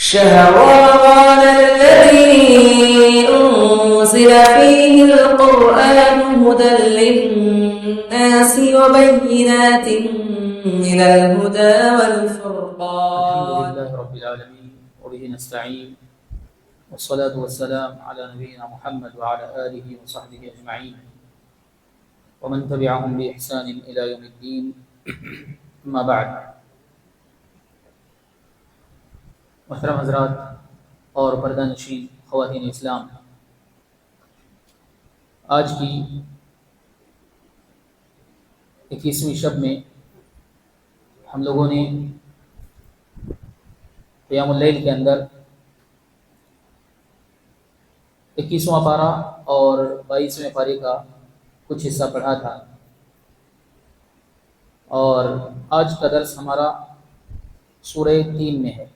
شهر رمضان الذي أنزل فيه القرآن هدى للناس وبينات من الهدى والفرقان. الحمد لله رب العالمين وبه نستعين والصلاة والسلام على نبينا محمد وعلى آله وصحبه أجمعين ومن تبعهم بإحسان إلى يوم الدين. أما بعد. محترم حضرات اور پردہ نشین خواتین اسلام، آج کی 21ویں شب میں ہم لوگوں نے قیام اللیل کے اندر 21واں پارہ اور 22ویں پارے کا کچھ حصہ پڑھا تھا، اور آج کا درس ہمارا سورہ 3 میں ہے.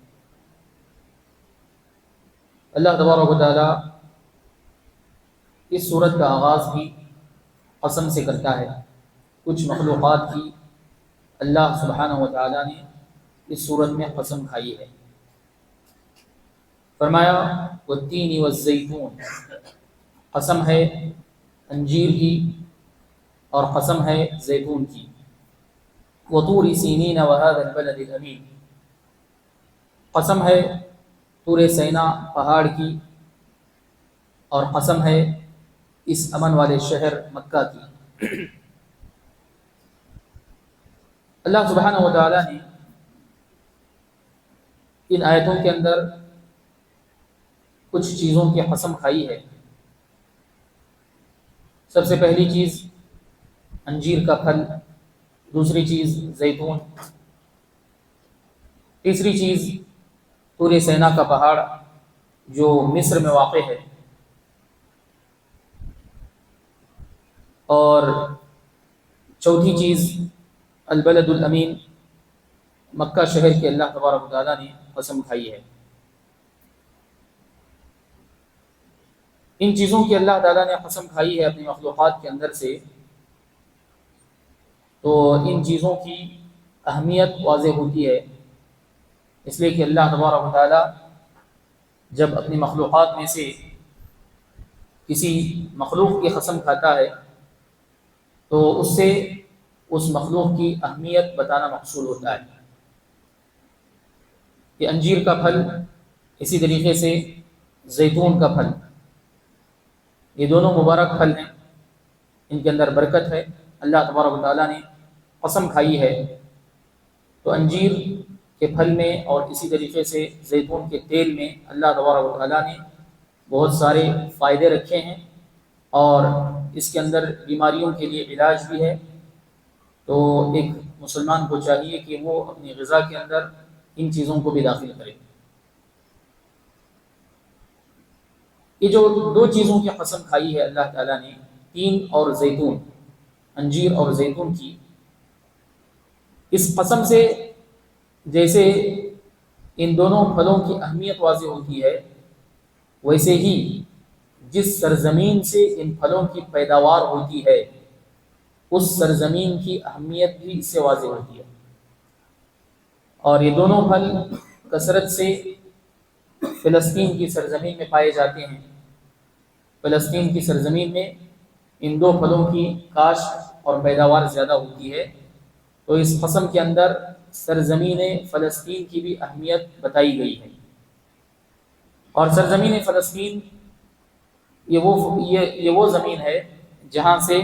اللہ تبارک و تعالیٰ اس سورت کا آغاز بھی قسم سے کرتا ہے. کچھ مخلوقات کی اللہ سبحانہ و تعالیٰ نے اس سورت میں قسم کھائی ہے. فرمایا والتین والزیتون، قسم ہے انجیر کی اور قسم ہے زیتون کی. وطور سینین وهذا البلد الامین، قسم ہے طور سینا پہاڑ کی اور قسم ہے اس امن والے شہر مکہ کی. اللہ سبحانہ و تعالیٰ نے ان آیتوں کے اندر کچھ چیزوں کی قسم کھائی ہے. سب سے پہلی چیز انجیر کا پھل، دوسری چیز زیتون، تیسری چیز طور سینا کا پہاڑ جو مصر میں واقع ہے، اور چوتھی چیز البلد الامین، مکہ شہر کے اللہ تبارک و تعالیٰ نے قسم کھائی ہے. ان چیزوں کی اللہ تعالیٰ نے قسم کھائی ہے اپنی مخلوقات کے اندر سے، تو ان چیزوں کی اہمیت واضح ہوتی ہے. اس لیے کہ اللہ تبارک و تعالیٰ جب اپنی مخلوقات میں سے کسی مخلوق کی قسم کھاتا ہے تو اس سے اس مخلوق کی اہمیت بتانا مقصود ہوتا ہے. کہ انجیر کا پھل، اسی طریقے سے زیتون کا پھل، یہ دونوں مبارک پھل ہیں، ان کے اندر برکت ہے. اللہ تبارک و تعالیٰ نے قسم کھائی ہے. تو انجیر کے پھل میں اور اسی طریقے سے زیتون کے تیل میں اللہ تبارک و تعالیٰ نے بہت سارے فائدے رکھے ہیں، اور اس کے اندر بیماریوں کے لیے علاج بھی ہے. تو ایک مسلمان کو چاہیے کہ وہ اپنی غذا کے اندر ان چیزوں کو بھی داخل کرے. یہ جو دو چیزوں کی قسم کھائی ہے اللہ تعالیٰ نے، تین اور زیتون، انجیر اور زیتون کی، اس قسم سے جیسے ان دونوں پھلوں کی اہمیت واضح ہوتی ہے، ویسے ہی جس سرزمین سے ان پھلوں کی پیداوار ہوتی ہے اس سرزمین کی اہمیت بھی اس سے واضح ہوتی ہے. اور یہ دونوں پھل کثرت سے فلسطین کی سرزمین میں پائے جاتے ہیں. فلسطین کی سرزمین میں ان دو پھلوں کی کاشت اور پیداوار زیادہ ہوتی ہے. تو اس قسم کے اندر سرزمین فلسطین کی بھی اہمیت بتائی گئی ہے. اور سرزمین فلسطین یہ وہ زمین ہے جہاں سے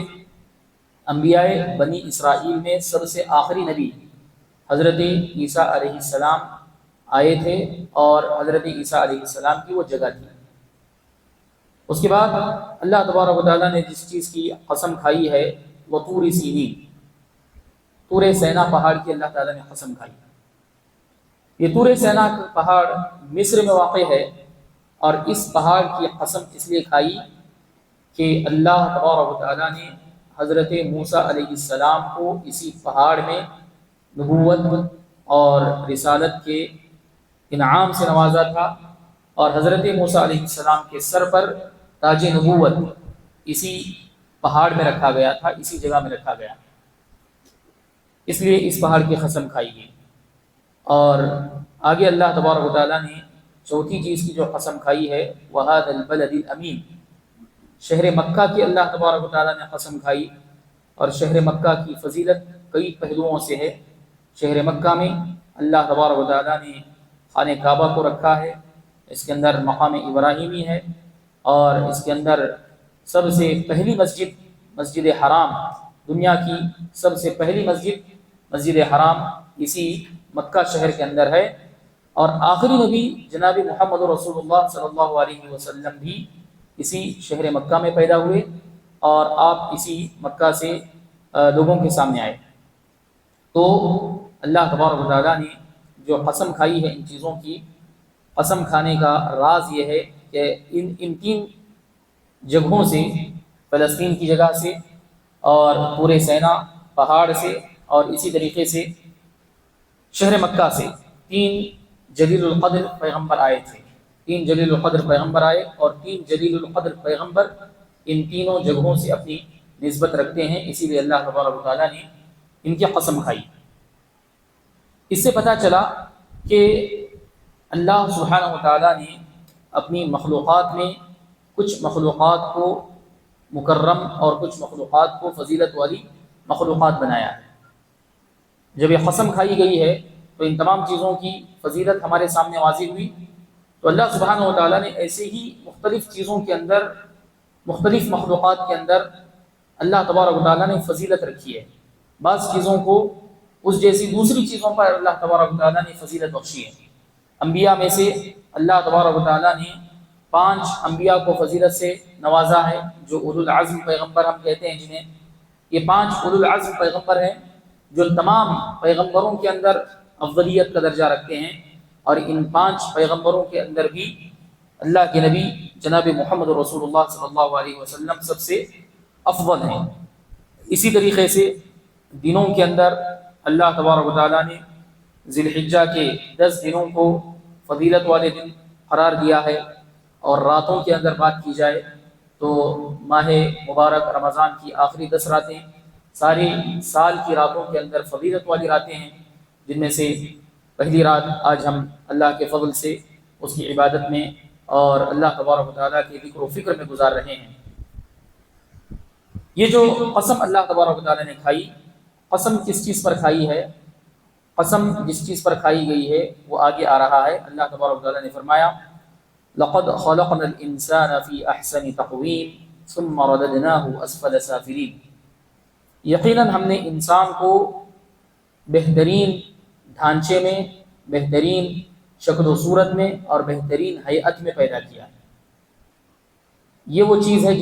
انبیاء بنی اسرائیل میں سب سے آخری نبی حضرت عیسیٰ علیہ السلام آئے تھے، اور حضرت عیسیٰ علیہ السلام کی وہ جگہ تھی. اس کے بعد اللہ تبارک و تعالیٰ نے جس چیز کی قسم کھائی ہے وہ طور سینین، طور سینا پہاڑ کی اللہ تعالیٰ نے قسم کھائی. یہ طور سینا پہاڑ مصر میں واقع ہے، اور اس پہاڑ کی قسم اس لیے کھائی کہ اللہ تبارک و تعالیٰ نے حضرت موسیٰ علیہ السلام کو اسی پہاڑ میں نبوت اور رسالت کے انعام سے نوازا تھا، اور حضرت موسیٰ علیہ السلام کے سر پر تاج نبوت اسی پہاڑ میں رکھا گیا تھا، اسی جگہ میں رکھا گیا. اس لیے اس پہاڑ کی قسم کھائی گئی. اور آگے اللہ تبارک و تعالیٰ نے چوتھی چیز کی جو قسم کھائی ہے وَهَذَا الْبَلَدِ الْأَمِينَ، شہر مکہ کی اللہ تبارک و تعالیٰ نے قسم کھائی، اور شہر مکہ کی فضیلت کئی پہلوؤں سے ہے۔ شہر مکہ میں اللہ تبارک و تعالیٰ نے خانہ کعبہ کو رکھا ہے، اس کے اندر مقام ابراہیمی ہے، اور اس کے اندر سب سے پہلی مسجد حرام، دنیا کی سب سے پہلی مسجد حرام اسی مکہ شہر کے اندر ہے، اور آخری نبی جناب محمد رسول اللہ صلی اللہ علیہ وسلم بھی اسی شہر مکہ میں پیدا ہوئے، اور آپ اسی مکہ سے لوگوں کے سامنے آئے۔ تو اللہ تبارک و تعالیٰ نے جو قسم کھائی ہے ان چیزوں کی، قسم کھانے کا راز یہ ہے کہ ان تین جگہوں سے، فلسطین کی جگہ سے، اور پورے سینا پہاڑ سے، اور اسی طریقے سے شہر مکہ سے 3 جلیل القدر پیغمبر آئے تھے۔ 3 جلیل القدر پیغمبر آئے، اور 3 جلیل القدر پیغمبر ان تینوں جگہوں سے اپنی نسبت رکھتے ہیں، اسی لیے اللہ تبارک و تعالیٰ نے ان کی قسم کھائی۔ اس سے پتہ چلا کہ اللہ سبحانہ و تعالیٰ نے اپنی مخلوقات میں کچھ مخلوقات کو مکرم اور کچھ مخلوقات کو فضیلت والی مخلوقات بنایا ہے۔ جب یہ قسم کھائی گئی ہے تو ان تمام چیزوں کی فضیلت ہمارے سامنے واضح ہوئی، تو اللہ سبحانہ و تعالیٰ نے ایسے ہی مختلف چیزوں کے اندر، مختلف مخلوقات کے اندر اللہ تبارک و تعالیٰ نے فضیلت رکھی ہے۔ بعض چیزوں کو اس جیسی دوسری چیزوں پر اللہ تبارک و تعالیٰ نے فضیلت بخشی ہے۔ انبیاء میں سے اللہ تبارک و تعالیٰ نے 5 انبیاء کو فضیلت سے نوازا ہے، جو اولو العزم پیغمبر ہم کہتے ہیں جنہیں۔ یہ 5 اولو العزم پیغمبر ہیں جو تمام پیغمبروں کے اندر افضلیت کا درجہ رکھتے ہیں، اور ان 5 پیغمبروں کے اندر بھی اللہ کے نبی جناب محمد رسول اللہ صلی اللہ علیہ وسلم سب سے افضل ہیں۔ اسی طریقے سے دنوں کے اندر اللہ تبارک و تعالیٰ نے ذی الحجہ کے 10 دنوں کو فضیلت والے دن قرار دیا ہے، اور راتوں کے اندر بات کی جائے تو ماہ مبارک رمضان کی آخری 10 راتیں ساری سال کی راتوں کے اندر فضیلت والی راتیں ہیں، جن میں سے پہلی رات آج ہم اللہ کے فضل سے اس کی عبادت میں اور اللہ تبارک و تعالیٰ کے ذکر و فکر میں گزار رہے ہیں۔ یہ جو قسم اللہ تبارک و تعالیٰ نے کھائی، قسم کس چیز پر کھائی ہے؟ قسم جس چیز پر کھائی گئی ہے وہ آگے آ رہا ہے۔ اللہ تبارک و تعالیٰ نے فرمایا لَقَدْ خَلَقْنَا الْإِنسَانَ فِي أَحْسَنِ تَقْوِيمٍ ثُمَّ رَدَدْنَاهُ أَسْفَلَ سَافِلِينَ، یقیناً ہم نے انسان کو بہترین ڈھانچے میں، بہترین شکل و صورت میں اور بہترین ہیئت میں پیدا کیا ہے۔ یہ وہ چیز ہے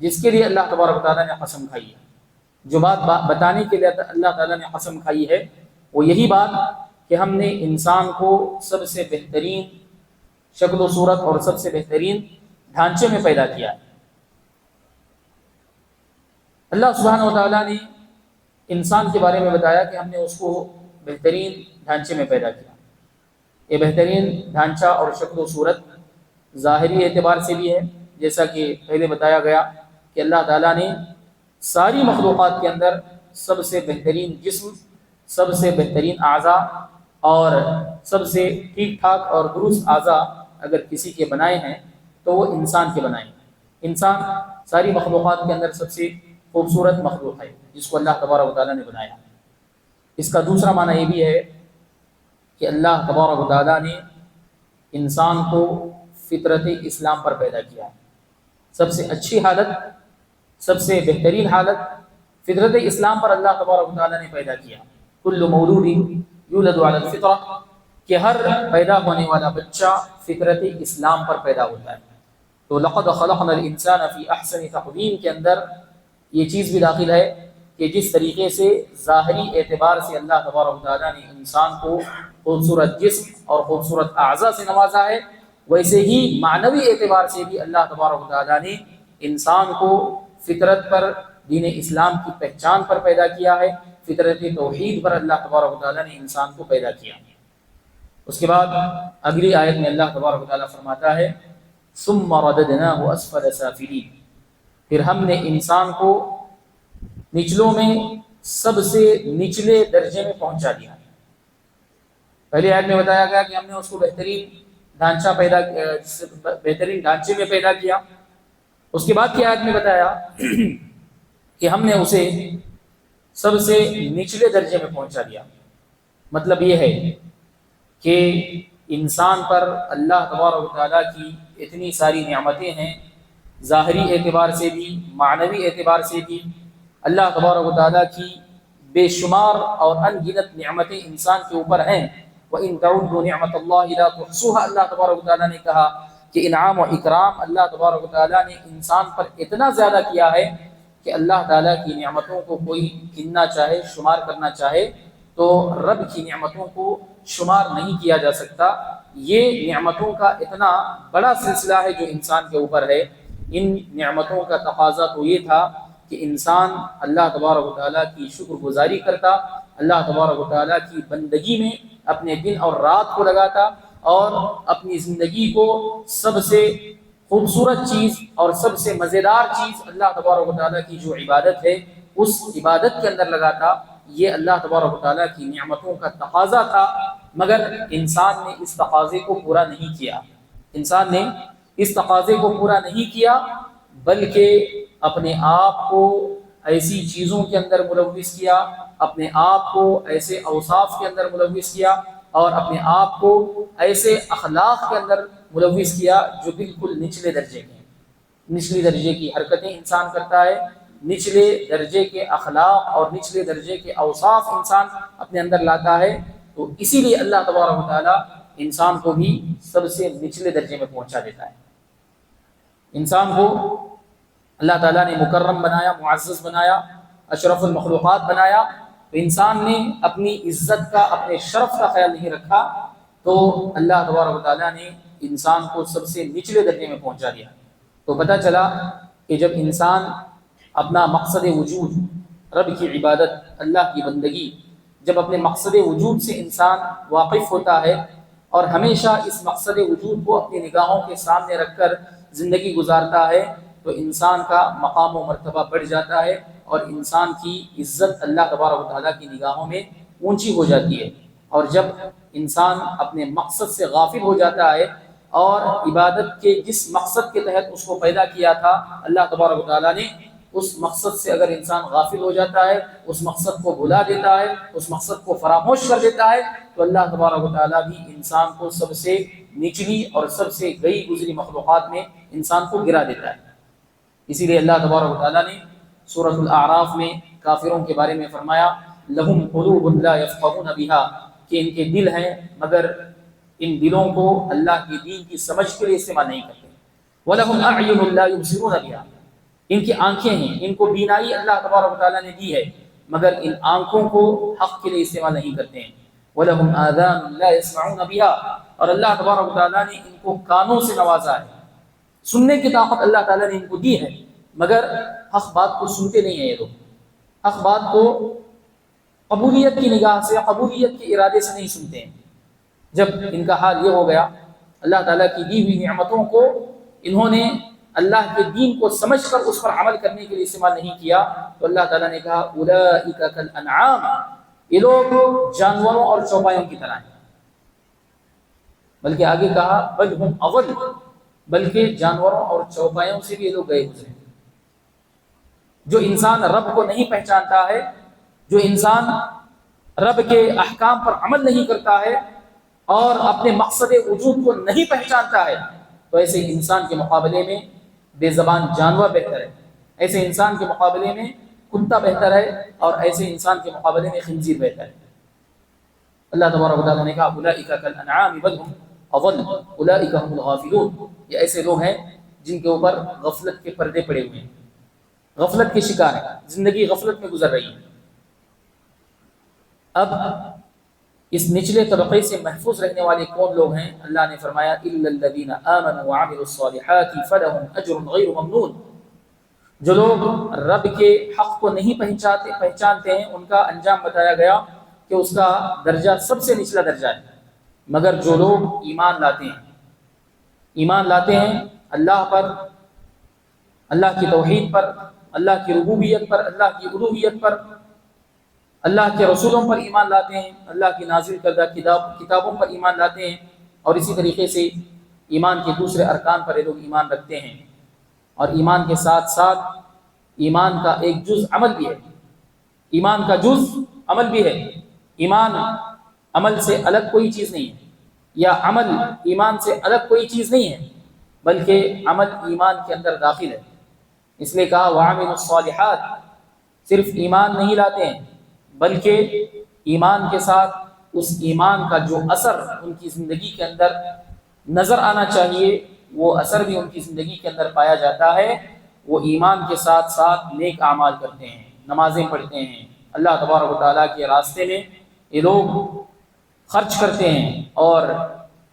جس کے لیے اللہ تبارک و تعالیٰ نے قسم کھائی ہے۔ جو بات بتانے کے لیے اللہ تعالیٰ نے قسم کھائی ہے وہ یہی بات کہ ہم نے انسان کو سب سے بہترین شکل و صورت اور سب سے بہترین ڈھانچے میں پیدا کیا ہے۔ اللہ سبحانہ و تعالیٰ نے انسان کے بارے میں بتایا کہ ہم نے اس کو بہترین ڈھانچے میں پیدا کیا۔ یہ بہترین ڈھانچہ اور شکل و صورت ظاہری اعتبار سے بھی ہے، جیسا کہ پہلے بتایا گیا کہ اللہ تعالیٰ نے ساری مخلوقات کے اندر سب سے بہترین جسم، سب سے بہترین اعضاء اور سب سے ٹھیک ٹھاک اور درست اعضاء اگر کسی کے بنائے ہیں تو وہ انسان کے بنائے ہیں۔ انسان ساری مخلوقات کے اندر سب سے خوبصورت مخلوق ہے جس کو اللہ تبارک و تعالیٰ نے بنایا۔ اس کا دوسرا معنی یہ بھی ہے کہ اللہ تبارک و تعالیٰ نے انسان کو فطرت اسلام پر پیدا کیا ہے۔ سب سے اچھی حالت، سب سے بہترین حالت فطرت اسلام پر اللہ تبارک و تعالیٰ نے پیدا کیا۔ کل مولود یولد علی الفطرہ، کہ ہر پیدا ہونے والا بچہ فطرت اسلام پر پیدا ہوتا ہے۔ تو لقد خلقنا الانسان فی احسن تقویم کے اندر یہ چیز بھی داخل ہے کہ جس طریقے سے ظاہری اعتبار سے اللہ تبارک و تعالیٰ نے انسان کو خوبصورت جسم اور خوبصورت اعضاء سے نوازا ہے، ویسے ہی معنوی اعتبار سے بھی اللہ تبارک و تعالیٰ نے انسان کو فطرت پر، دین اسلام کی پہچان پر پیدا کیا ہے، فطرت توحید پر اللہ تبارک و تعالیٰ نے انسان کو پیدا کیا۔ اس کے بعد اگلی آیت میں اللہ تبارک و تعالیٰ فرماتا ہے ثم رددناه اسفل سافلین، پھر ہم نے انسان کو نچلوں میں سب سے نچلے درجے میں پہنچا دیا۔ پہلی آیت میں بتایا گیا کہ ہم نے اس کو بہترین ڈھانچہ پیدا بہترین ڈھانچے میں پیدا کیا. اس کے بعد کی آیت میں بتایا کہ ہم نے اسے سب سے نچلے درجے میں پہنچا دیا. مطلب یہ ہے کہ انسان پر اللہ تبارک و تعالیٰ کی اتنی ساری نعمتیں ہیں، ظاہری اعتبار سے بھی معنوی اعتبار سے بھی. اللہ تبارک و تعالیٰ کی بے شمار اور ان گنت نعمتیں انسان کے اوپر ہیں. وَإِن تَعُدُّوا نِعْمَةَ اللَّهِ لَا تُحْصُوهَا. اللہ تبارک و تعالیٰ نے کہا کہ انعام و اکرام اللہ تبارک و تعالیٰ نے انسان پر اتنا زیادہ کیا ہے کہ اللہ تعالیٰ کی نعمتوں کو کوئی گننا چاہے، شمار کرنا چاہے تو رب کی نعمتوں کو شمار نہیں کیا جا سکتا. یہ نعمتوں کا اتنا بڑا سلسلہ ہے جو انسان کے اوپر ہے. ان نعمتوں کا تقاضا تو یہ تھا کہ انسان اللہ تبارک و تعالیٰ کی شکر گزاری کرتا، اللہ تبارک و تعالیٰ کی بندگی میں اپنے دن اور رات کو لگاتا، اور اپنی زندگی کو سب سے خوبصورت چیز اور سب سے مزیدار چیز اللہ تبارک و تعالیٰ کی جو عبادت ہے اس عبادت کے اندر لگاتا. یہ اللہ تبارک و تعالیٰ کی نعمتوں کا تقاضا تھا، مگر انسان نے اس تقاضے کو پورا نہیں کیا. انسان نے اس تقاضے کو پورا نہیں کیا، بلکہ اپنے آپ کو ایسی چیزوں کے اندر ملوث کیا، اپنے آپ کو ایسے اوصاف کے اندر ملوث کیا، اور اپنے آپ کو ایسے اخلاق کے اندر ملوث کیا جو بالکل نچلے درجے کے ہیں. نچلے درجے کی حرکتیں انسان کرتا ہے، نچلے درجے کے اخلاق اور نچلے درجے کے اوصاف انسان اپنے اندر لاتا ہے. تو اسی لیے اللہ تبارک و تعالیٰ انسان کو بھی سب سے نچلے درجے میں پہنچا دیتا ہے. انسان کو اللہ تعالیٰ نے مکرم بنایا، معزز بنایا، اشرف المخلوقات بنایا. تو انسان نے اپنی عزت کا، اپنے شرف کا خیال نہیں رکھا، تو اللہ تبارک و تعالیٰ نے انسان کو سب سے نچلے درجے میں پہنچا دیا. تو پتہ چلا کہ جب انسان اپنا مقصد وجود رب کی عبادت، اللہ کی بندگی، جب اپنے مقصد وجود سے انسان واقف ہوتا ہے اور ہمیشہ اس مقصد وجود کو اپنی نگاہوں کے سامنے رکھ کر زندگی گزارتا ہے، تو انسان کا مقام و مرتبہ بڑھ جاتا ہے اور انسان کی عزت اللہ تبارک و تعالیٰ کی نگاہوں میں اونچی ہو جاتی ہے. اور جب انسان اپنے مقصد سے غافل ہو جاتا ہے اور عبادت کے جس مقصد کے تحت اس کو پیدا کیا تھا اللہ تبارک و تعالیٰ نے، اس مقصد سے اگر انسان غافل ہو جاتا ہے، اس مقصد کو بھلا دیتا ہے، اس مقصد کو فراموش کر دیتا ہے، تو اللہ تبارک و تعالیٰ بھی انسان کو سب سے نچلی اور سب سے گئی گزری مخلوقات میں انسان کو گرا دیتا ہے. اسی لیے اللہ تبارک و تعالیٰ نے سورۃ الاعراف میں کافروں کے بارے میں فرمایا لہم قلوب لا یفقهون بها، کہ ان کے دل ہیں مگر ان دلوں کو اللہ کے دین کی سمجھ کے لیے استعمال نہیں کرتے. وَلَهُمْ أَعْيُنٌ لَا يُبْصِرُونَ بِهَا، ان کی آنکھیں ہیں، ان کو بینائی اللہ تبارک و تعالیٰ نے دی ہے، مگر ان آنکھوں کو حق کے لیے استعمال نہیں کرتے ہیں. وَلَهُمْ آذَانٌ لَا يَسْمَعُونَ بِهَا، اور اللہ تبارک و تعالیٰ نے ان کو کانوں سے نوازا ہے، سننے کی طاقت اللہ تعالیٰ نے ان کو دی ہے، مگر حق بات کو سنتے نہیں ہیں. یہ لوگ حق بات کو قبولیت کی نگاہ سے، قبولیت کے ارادے سے نہیں سنتے ہیں. جب ان کا حال یہ ہو گیا، اللہ تعالیٰ کی دی ہوئی نعمتوں کو انہوں نے اللہ کے دین کو سمجھ کر اس پر عمل کرنے کے لیے استعمال نہیں کیا، تو اللہ تعالیٰ نے کہا اولئک کالانعام، یہ لوگ جانوروں اور چوپایوں کی طرح ہیں. بلکہ آگے کہا بل ہم اضل، بلکہ جانوروں اور چوپایوں سے بھی یہ لوگ گئے گزرے. جو انسان رب کو نہیں پہچانتا ہے، جو انسان رب کے احکام پر عمل نہیں کرتا ہے اور اپنے مقصد وجود کو نہیں پہچانتا ہے، تو ایسے انسان کے مقابلے میں بے زبان جانور بہتر ہے، ایسے انسان کے مقابلے میں کتا بہتر ہے، اور ایسے انسان کے مقابلے میں خنزیر بہتر ہے. اللہ تبارک و تعالیٰ نے کہا اولئک کالانعام بل ہم اضل اولئک هم الغافلون، یہ ایسے لوگ ہیں جن کے اوپر غفلت کے پردے پڑے ہوئے ہیں، غفلت کے شکار ہیں، زندگی غفلت میں گزر رہی ہے. اب اس نچلے طبقے سے محفوظ رہنے والے کون لوگ ہیں؟ اللہ نے فرمایا الا الذين امنوا وعملوا الصالحات فلهم اجر غیر ممنون. جو لوگ رب کے حق کو نہیں پہچانتے ہیں، ان کا انجام بتایا گیا کہ اس کا درجہ سب سے نچلا درجہ ہے. مگر جو لوگ ایمان لاتے ہیں اللہ پر، اللہ کی توحید پر، اللہ کی ربوبیت پر، اللہ کی الوہیت پر، اللہ کے رسولوں پر ایمان لاتے ہیں، اللہ کی نازل کردہ کتابوں پر ایمان لاتے ہیں، اور اسی طریقے سے ایمان کے دوسرے ارکان پر یہ لوگ ایمان رکھتے ہیں، اور ایمان کے ساتھ ساتھ ایمان کا ایک جز عمل بھی ہے، ایمان کا جز عمل بھی ہے۔ ایمان عمل سے الگ کوئی چیز نہیں ہے، یا عمل ایمان سے الگ کوئی چیز نہیں ہے، بلکہ عمل ایمان کے اندر داخل ہے۔ اس لیے کہا وَعَمِلُوا الصَّالِحَاتِ، صرف ایمان نہیں لاتے ہیں بلکہ ایمان کے ساتھ اس ایمان کا جو اثر ان کی زندگی کے اندر نظر آنا چاہیے وہ اثر بھی ان کی زندگی کے اندر پایا جاتا ہے۔ وہ ایمان کے ساتھ ساتھ نیک اعمال کرتے ہیں، نمازیں پڑھتے ہیں، اللہ تبارک و تعالیٰ کے راستے میں یہ لوگ خرچ کرتے ہیں، اور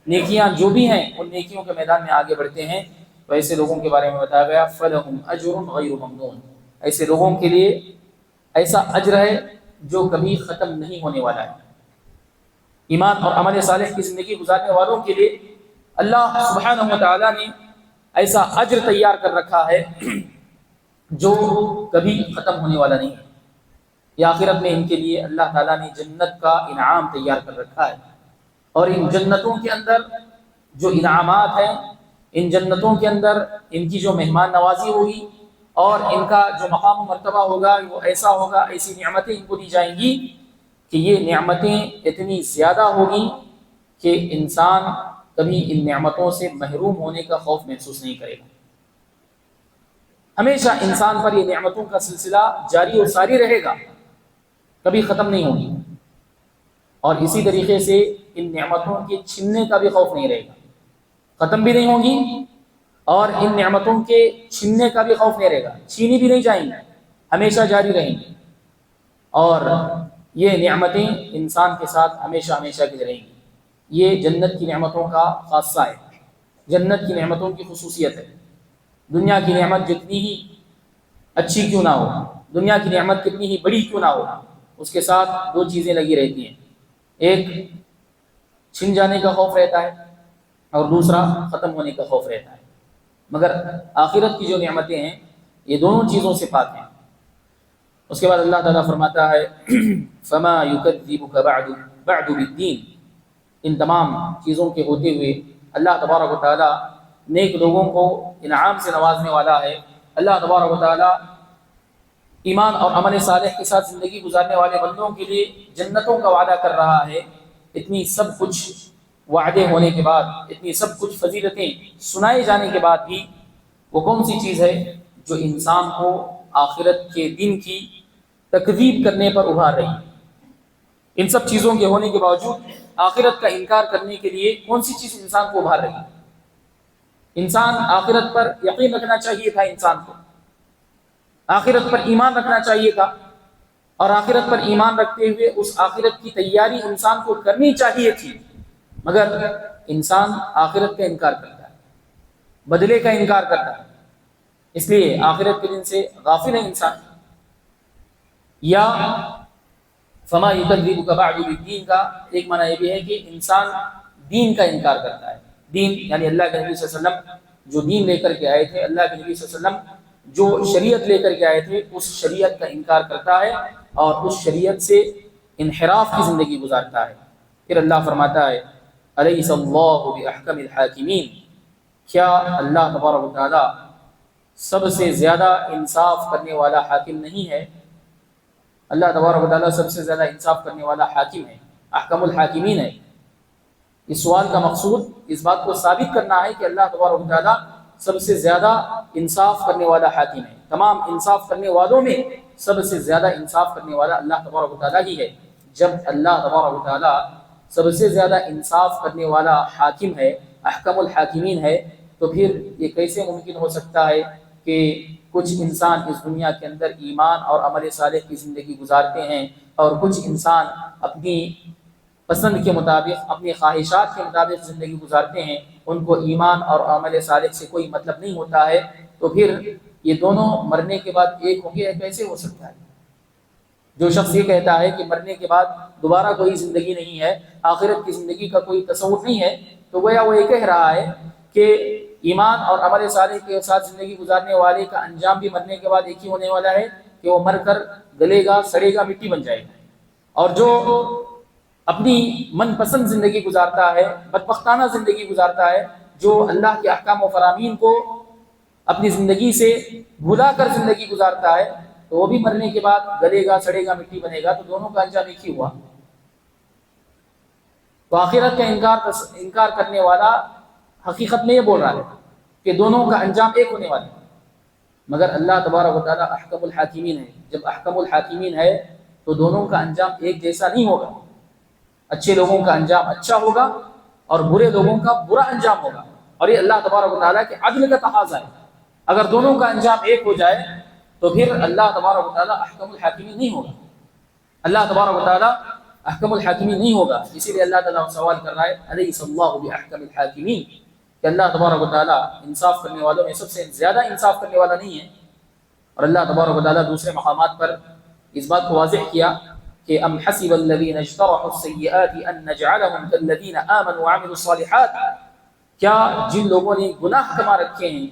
نیکیاں جو بھی ہیں ان نیکیوں کے میدان میں آگے بڑھتے ہیں۔ تو ایسے لوگوں کے بارے میں بتایا گیا فَلَهُمْ أَجْرٌ غَيْرُ مَمْنُونٍ، ایسے لوگوں کے لیے ایسا اجر ہے جو کبھی ختم نہیں ہونے والا ہے۔ ایمان اور عمل صالح کی زندگی گزارنے والوں کے لیے اللہ سبحانہ و تعالیٰ نے ایسا اجر تیار کر رکھا ہے جو کبھی ختم ہونے والا نہیں ہے۔ یہ آخرت میں ان کے لیے اللہ تعالیٰ نے جنت کا انعام تیار کر رکھا ہے، اور ان جنتوں کے اندر جو انعامات ہیں، ان جنتوں کے اندر ان کی جو مہمان نوازی ہوگی اور ان کا جو مقام و مرتبہ ہوگا وہ ایسا ہوگا، ایسی نعمتیں ان کو دی جائیں گی کہ یہ نعمتیں اتنی زیادہ ہوگی کہ انسان کبھی ان نعمتوں سے محروم ہونے کا خوف محسوس نہیں کرے گا۔ ہمیشہ انسان پر یہ نعمتوں کا سلسلہ جاری و ساری رہے گا، کبھی ختم نہیں ہوگی، اور اسی طریقے سے ان نعمتوں کے چھننے کا بھی خوف نہیں رہے گا، ختم بھی نہیں ہوگی، اور ان نعمتوں کے چھننے کا بھی خوف نہیں رہے گا، چھینی بھی نہیں جائیں گی، ہمیشہ جاری رہیں گی، اور یہ نعمتیں انسان کے ساتھ ہمیشہ ہمیشہ کے لیے رہیں گی۔ یہ جنت کی نعمتوں کا خاصہ ہے، جنت کی نعمتوں کی خصوصیت ہے۔ دنیا کی نعمت جتنی ہی اچھی کیوں نہ ہو، دنیا کی نعمت کتنی ہی بڑی کیوں نہ ہو، اس کے ساتھ دو چیزیں لگی رہتی ہیں، ایک چھن جانے کا خوف رہتا ہے اور دوسرا ختم ہونے کا خوف رہتا ہے۔ مگر آخرت کی جو نعمتیں ہیں یہ دونوں چیزوں سے پاک ہیں۔ اس کے بعد اللہ تعالیٰ فرماتا ہے فَمَا يُكَذِّبُكَ بَعْدُ بِالدِّينِ، ان تمام چیزوں کے ہوتے ہوئے اللہ تبارک و تعالیٰ نیک لوگوں کو انعام سے نوازنے والا ہے۔ اللہ تبارک و تعالیٰ ایمان اور عمل صالح کے ساتھ زندگی گزارنے والے بندوں کے لیے جنتوں کا وعدہ کر رہا ہے۔ اتنی سب کچھ وعدے ہونے کے بعد، اتنی سب کچھ فضیلتیں سنائے جانے کے بعد بھی وہ کون سی چیز ہے جو انسان کو آخرت کے دن کی تکذیب کرنے پر ابھار رہی ہے؟ ان سب چیزوں کے ہونے کے باوجود آخرت کا انکار کرنے کے لیے کون سی چیز انسان کو ابھار رہی ہے؟ انسان آخرت پر یقین رکھنا چاہیے تھا، انسان کو آخرت پر ایمان رکھنا چاہیے تھا، اور آخرت پر ایمان رکھتے ہوئے اس آخرت کی تیاری انسان کو کرنی چاہیے تھی، مگر انسان آخرت کا انکار کرتا ہے، بدلے کا انکار کرتا ہے، اس لیے آخرت کے دن سے غافل ہے انسان۔ یا فما یکذبک بعد بالدین کا ایک معنی یہ بھی ہے کہ انسان دین کا انکار کرتا ہے۔ دین یعنی اللہ کے نبی صلی اللہ علیہ وسلم جو دین لے کر کے آئے تھے، اللہ کے نبی صلی اللہ علیہ وسلم جو شریعت لے کر کے آئے تھے، اس شریعت کا انکار کرتا ہے اور اس شریعت سے انحراف کی زندگی گزارتا ہے۔ پھر اللہ فرماتا ہے الیس اللہ باحکم الحاکمین، کیا اللہ تبارک و تعالی سب سے زیادہ انصاف کرنے والا حاکم نہیں ہے؟ اللہ تبارک و تعالی سب سے زیادہ انصاف کرنے والا حاکم ہے، احکم الحاکمین ہے۔ اس سوال کا مقصود اس بات کو ثابت کرنا ہے کہ اللہ تبارک و تعالی سب سے زیادہ انصاف کرنے والا حاکم ہے۔ تمام انصاف کرنے والوں میں سب سے زیادہ انصاف کرنے والا اللہ تبارک و تعالی ہی ہے۔ جب اللہ تبارک و تعالی سب سے زیادہ انصاف کرنے والا حاکم ہے، احکم الحاکمین ہے، تو پھر یہ کیسے ممکن ہو سکتا ہے کہ کچھ انسان اس دنیا کے اندر ایمان اور عمل صالح کی زندگی گزارتے ہیں اور کچھ انسان اپنی پسند کے مطابق، اپنی خواہشات کے مطابق زندگی گزارتے ہیں، ان کو ایمان اور عمل صالح سے کوئی مطلب نہیں ہوتا ہے، تو پھر یہ دونوں مرنے کے بعد ایک ہوں گے، کیسے ہو سکتا ہے؟ جو شخص یہ کہتا ہے کہ مرنے کے بعد دوبارہ کوئی زندگی نہیں ہے، آخرت کی زندگی کا کوئی تصور نہیں ہے، تو گویا وہ یہ کہہ رہا ہے کہ ایمان اور عمل صالح کے ساتھ زندگی گزارنے والے کا انجام بھی مرنے کے بعد ایک ہی ہونے والا ہے کہ وہ مر کر گلے گا، سڑے گا، مٹی بن جائے گا، اور جو اپنی من پسند زندگی گزارتا ہے، بدبختانہ زندگی گزارتا ہے، جو اللہ کے احکام و فرامین کو اپنی زندگی سے بھلا کر زندگی گزارتا ہے، تو وہ بھی مرنے کے بعد گلے گا، سڑے گا، مٹی بنے گا، تو دونوں کا انجام ایک ہی ہوا۔ تو آخرت کا انکار کرنے والا حقیقت میں یہ بول رہا ہے کہ دونوں کا انجام ایک ہونے والا ہے، مگر اللہ تبارک و تعالیٰ احکم الحاکمین ہے۔ جب احکم الحاکمین ہے تو دونوں کا انجام ایک جیسا نہیں ہوگا، اچھے لوگوں کا انجام اچھا ہوگا اور برے لوگوں کا برا انجام ہوگا، اور یہ اللہ تبارک و تعالیٰ کے عدل کا تقاضا ہے۔ اگر دونوں کا انجام ایک ہو جائے تو پھر اللہ تبارک و تعالیٰ احکم الحاکمین نہیں ہوگا، اللہ تبارک و تعالیٰ احکم الحاکمین نہیں ہوگا۔ اسی لیے اللہ تعالیٰ سوال کر رہا ہے الیس اللہ باحکم الحاکمین، کہ اللہ تبارک و تعالیٰ انصاف کرنے والوں میں سب سے زیادہ انصاف کرنے والا نہیں ہے؟ اور اللہ تبارک و تعالیٰ دوسرے مقامات پر اس بات کو واضح کیا کہ ام حسب الذین اجترحوا السیئات ان نجعلهم کالذین آمنوا وعملوا الصالحات، کیا جن لوگوں نے گناہ کما رکھے ہیں،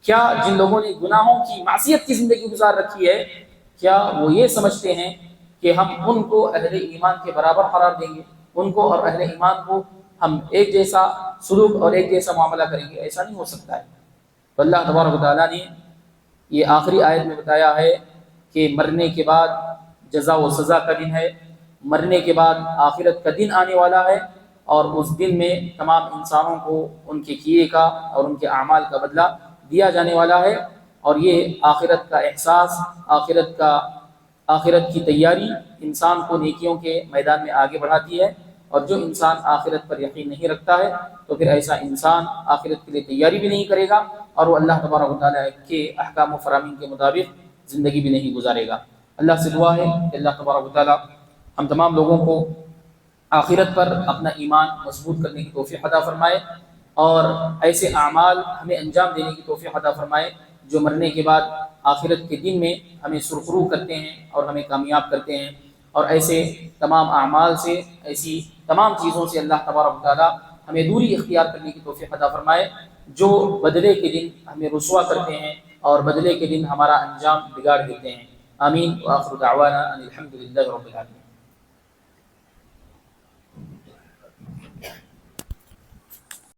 کیا جن لوگوں نے گناہوں کی معصیت کی زندگی گزار رکھی ہے، کیا وہ یہ سمجھتے ہیں کہ ہم ان کو اہل ایمان کے برابر قرار دیں گے، ان کو اور اہل ایمان کو ہم ایک جیسا سلوک اور ایک جیسا معاملہ کریں گے؟ ایسا نہیں ہو سکتا ہے۔ تو اللہ تبارک و تعالیٰ نے یہ آخری آیت میں بتایا ہے کہ مرنے کے بعد جزا و سزا کا دن ہے، مرنے کے بعد آخرت کا دن آنے والا ہے، اور اس دن میں تمام انسانوں کو ان کے کیے کا اور ان کے اعمال کا بدلہ دیا جانے والا ہے۔ اور یہ آخرت کا احساس، آخرت کی تیاری انسان کو نیکیوں کے میدان میں آگے بڑھاتی ہے، اور جو انسان آخرت پر یقین نہیں رکھتا ہے تو پھر ایسا انسان آخرت کے لیے تیاری بھی نہیں کرے گا، اور وہ اللہ تبارک و تعالیٰ کے احکام و فرامین کے مطابق زندگی بھی نہیں گزارے گا۔ اللہ سے دعا ہے کہ اللہ تبارک و تعالیٰ ہم تمام لوگوں کو آخرت پر اپنا ایمان مضبوط کرنے کی توفیق عطا فرمائے، اور ایسے اعمال ہمیں انجام دینے کی توفیق عطا فرمائے جو مرنے کے بعد آخرت کے دن میں ہمیں سرخرو کرتے ہیں اور ہمیں کامیاب کرتے ہیں، اور ایسے تمام اعمال سے، ایسی تمام چیزوں سے اللہ تبارک و تعالیٰ ہمیں دوری اختیار کرنے کی توفیق عطا فرمائے جو بدلے کے دن ہمیں رسوا کرتے ہیں اور بدلے کے دن ہمارا انجام بگاڑ دیتے ہیں۔ آمین وآخر دعوانا ان الحمد للہ رب العالمین۔